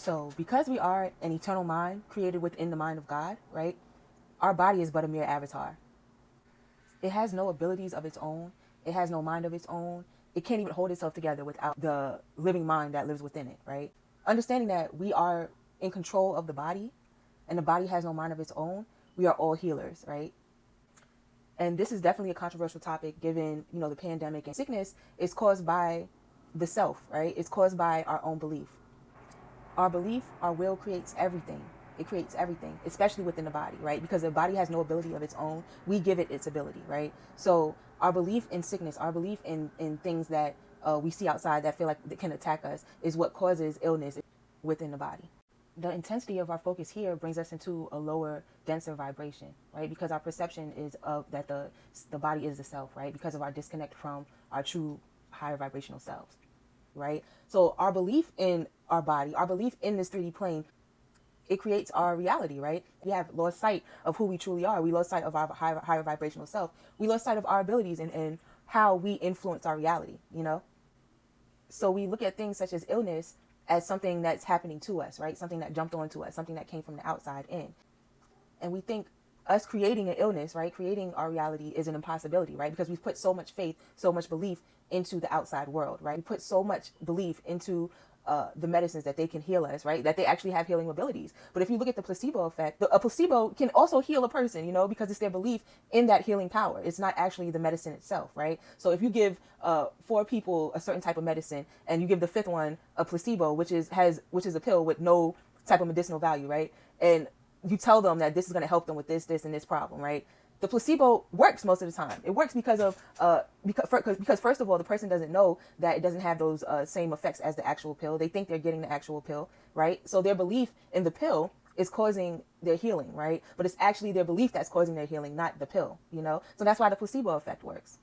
So, because we are an eternal mind created within the mind of God, right? Our body is but a mere avatar. It has no abilities of its own. It has no mind of its own. It can't even hold itself together without the living mind that lives within it, right? Understanding that we are in control of the body and the body has no mind of its own, we are all healers, right? And this is definitely a controversial topic given, the pandemic and sickness is caused by the self, right? It's caused by our own belief. Our belief, our will creates everything. It creates everything, especially within the body, right? Because the body has no ability of its own. We give it its ability, right? So our belief in sickness, our belief in things that we see outside that feel like they can attack us is what causes illness within the body. The intensity of our focus here brings us into a lower, denser vibration, right? Because our perception is of that the body is the self, right? Because of our disconnect from our true higher vibrational selves, right? So our belief in our body, our belief in this 3D plane, it creates our reality, right? We have lost sight of who we truly are. We lost sight of our higher vibrational self. We lost sight of our abilities and how we influence our reality, So we look at things such as illness as something that's happening to us, right? Something that jumped onto us, something that came from the outside in. And we think us creating an illness, right? Creating our reality is an impossibility, right? Because we've put so much faith, so much belief into the outside world, right? We put so much belief into the medicines that they can heal us, right? That they actually have healing abilities. But if you look at the placebo effect, a placebo can also heal a person, because it's their belief in that healing power. It's not actually the medicine itself, right? So if you give 4 people a certain type of medicine and you give the 5th one a placebo, which is a pill with no type of medicinal value, right? And you tell them that this is going to help them with this, and this problem, right? The placebo works most of the time. It works because first of all, the person doesn't know that it doesn't have those same effects as the actual pill. They think they're getting the actual pill, right? So their belief in the pill is causing their healing, right? But it's actually their belief that's causing their healing, not the pill, So that's why the placebo effect works.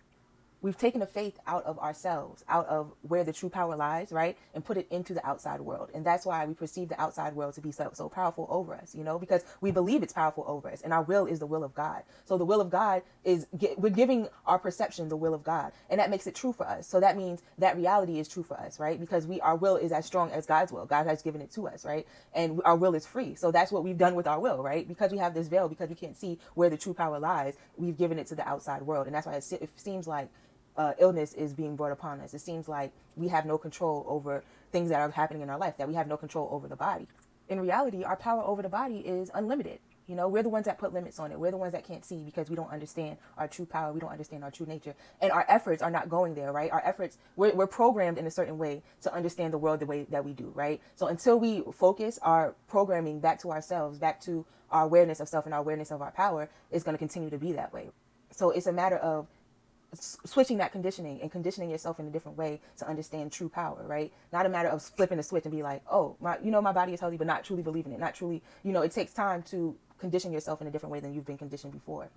We've taken the faith out of ourselves, out of where the true power lies, right? And put it into the outside world. And that's why we perceive the outside world to be so powerful over us, because we believe it's powerful over us. And our will is the will of God. So the will of God we're giving our perception the will of God. And that makes it true for us. So that means that reality is true for us, right? Because our will is as strong as God's will. God has given it to us, right? And our will is free. So that's what we've done with our will, right? Because we have this veil, because we can't see where the true power lies, we've given it to the outside world. And that's why it seems like illness is being brought upon us. It seems like we have no control over things that are happening in our life, that we have no control over the body. In reality, our power over the body is unlimited. We're the ones that put limits on it. We're the ones that can't see because we don't understand our true power. We don't understand our true nature. And our efforts are not going there, right? Our efforts, we're programmed in a certain way to understand the world the way that we do, right? So until we focus our programming back to ourselves, back to our awareness of self and our awareness of our power, it's going to continue to be that way. So it's a matter of switching that conditioning and conditioning yourself in a different way to understand true power, right? Not a matter of flipping a switch and be like, oh, my body is healthy, but not truly believing it, not truly, it takes time to condition yourself in a different way than you've been conditioned before,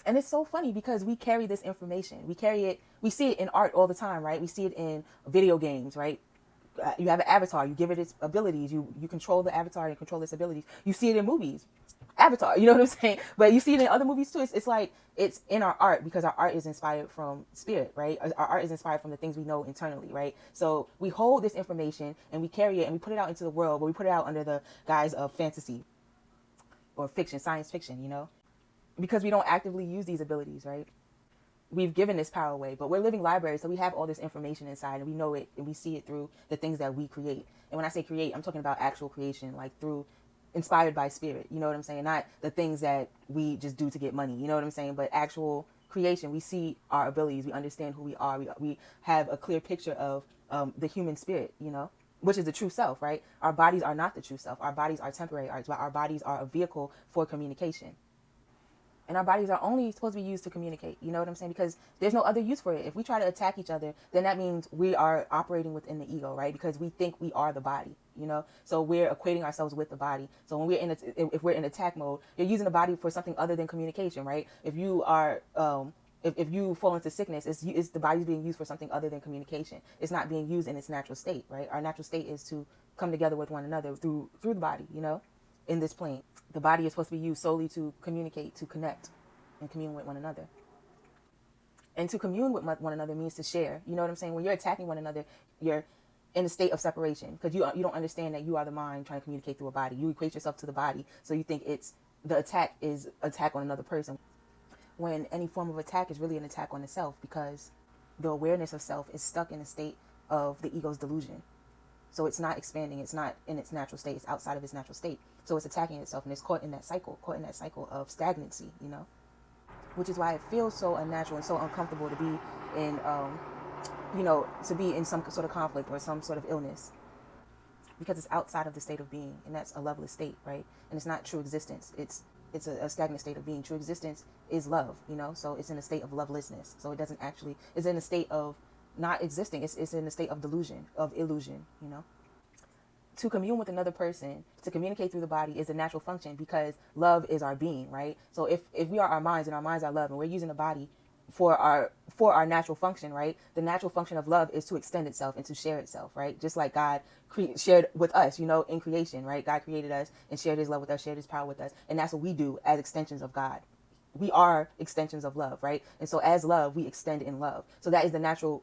And it's so funny because we carry this information. We see it in art all the time, right? We see it in video games, right? You have an avatar, you give it its abilities, you control the avatar and control its abilities. You see it in movies. Avatar, you know what I'm saying? But you see it in other movies too. It's like it's in our art because our art is inspired from spirit, right? Our art is inspired from the things we know internally, right? So we hold this information and we carry it and we put it out into the world, but we put it out under the guise of fantasy or fiction, science fiction, because we don't actively use these abilities, right? We've given this power away, but we're living libraries, so we have all this information inside and we know it and we see it through the things that we create. And when I say create, I'm talking about actual creation, like through inspired by spirit, you know what I'm saying? Not the things that we just do to get money, you know what I'm saying? But actual creation, we see our abilities, we understand who we are, we have a clear picture of the human spirit, which is the true self, right? Our bodies are not the true self. Our bodies are temporary. Our bodies are a vehicle for communication. And our bodies are only supposed to be used to communicate. You know what I'm saying? Because there's no other use for it. If we try to attack each other, then that means we are operating within the ego, right? Because we think we are the body, So we're equating ourselves with the body. So when if we're in attack mode, you're using the body for something other than communication, right? If you are, if you fall into sickness, it's the body's being used for something other than communication. It's not being used in its natural state, right? Our natural state is to come together with one another through the body, in this plane. The body is supposed to be used solely to communicate, to connect, and commune with one another. And to commune with one another means to share. You know what I'm saying? When you're attacking one another, you're in a state of separation, because you don't understand that you are the mind trying to communicate through a body. You equate yourself to the body, so you think it's the attack is attack on another person, when any form of attack is really an attack on the self, because the awareness of self is stuck in a state of the ego's delusion. So it's not expanding, it's not in its natural state, it's outside of its natural state. So it's attacking itself, and it's caught in that cycle of stagnancy, which is why it feels so unnatural and so uncomfortable to be in, to be in some sort of conflict or some sort of illness, because it's outside of the state of being, and that's a loveless state, right? And it's not true existence. It's a stagnant state of being. True existence is love, so it's in a state of lovelessness. So it doesn't actually, it's in a state of not existing. It's in a state of delusion, of illusion, To commune with another person, to communicate through the body, is a natural function, because love is our being, right? So if we are our minds and our minds are love, and we're using the body for our natural function, right? The natural function of love is to extend itself and to share itself, right? Just like God shared with us, in creation, right? God created us and shared his love with us, shared his power with us. And that's what we do as extensions of God. We are extensions of love, right? And so as love, we extend in love. So that is the natural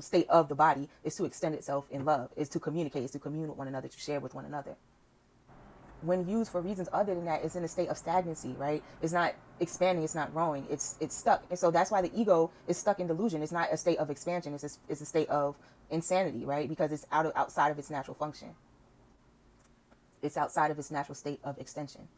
state of the body, is to extend itself in love, is to communicate, is to commune with one another, to share with one another. When used for reasons other than that, it's in a state of stagnancy, right? It's not expanding, it's not growing, it's stuck. And so that's why the ego is stuck in delusion. It's not a state of expansion, it's a state of insanity, right? Because it's outside of its natural function. It's outside of its natural state of extension.